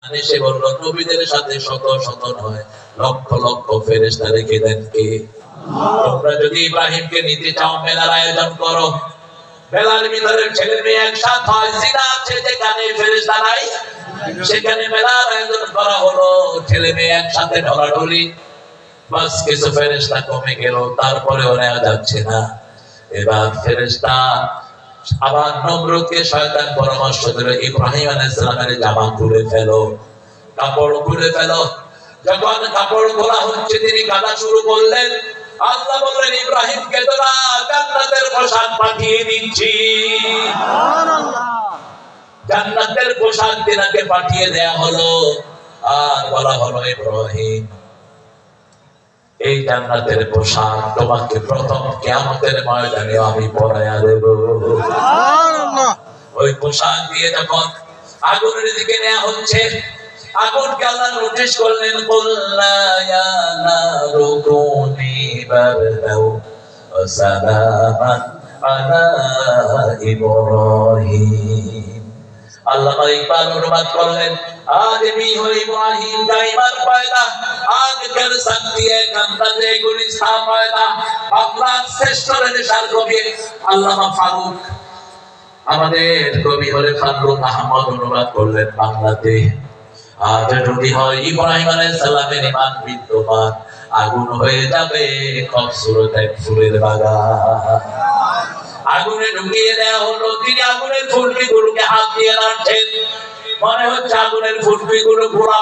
সে বলল নবীদের সাথে শত শত নয় লক্ষ লক্ষ ফেরেশতা রেখে দেন কে? তোমরা যদি ইব্রাহিমকে নিতে চাও মেলার আয়োজন করো, মেলার ভিতরে ছেলে মেয়ে একসাথে হয়, জিনা আছে যেখানে ফেরেশতা নাই সেখানে মেলার আয়োজন করা হলো, ছেলে মেয়ে একসাথে ঢলাঢলি, বাস কিছু ফেরেশতা কমে গেল, তারপরেও নেওয়া যাচ্ছে না। এবার ফেরেশতা আবার নমরুদকে শয়তান পরামর্শ দিল, ইব্রাহিম আলাইহিস সালামের জামা খুলে ফেলো, কাপড় খুলে ফেলো। যখন কাপড় খোলা হচ্ছে তিনি কাঁদা শুরু করলেন। আল্লাহ বললেন, ইব্রাহিমকে তোরা জান্নাতের পোশাক পাঠিয়ে দিচ্ছি। সুবহানাল্লাহ। জান্নাতের পোশাক তিনাকে পাঠিয়ে দেয়া হলো, আর বলা হলো, ইব্রাহিম এই জান্নাতের পোশাক তোমাকে প্রথম কিয়ামতের ময়দানে আমি পরাইয়া দেব। সুবহানাল্লাহ। ওই পোশাক দিয়ে যখন আগুনের দিকে নেওয়া হচ্ছে, আগুনকে আল্লাহ নোটিশ করলেন, কুল্লা ইয়া নারু কুনি বারদাও ওয়া সালামান আলা ইব্রাহিম। আল্লাহ ইকবাল অনুবাদ করলেন, আদমি হো ইব্রাহিম का ईमान पैदा आग कर सकती है गंदे गुलिस्तान पैदा। বাংলা শ্রেষ্ঠ রেনেসার কবি আল্লামা ফারুক, আমাদের কবি হলে ফারুক আহমদ অনুবাদ করলেন বাংলাতে, আজ যদি হয় ইব্রাহিম আলাইহিস সালামের ঈমান বিদ্যমান, আগুন হয়ে যাবে খুবসুরত এক ফুলের বাগান। আগুনে ঢুকিয়ে দেওয়া হলো, তিনি আগুনের ফুলকিগুলোকে হাত দিয়ে নাড়ছেন, মনে হচ্ছে আগুনের ফুলকিগুলো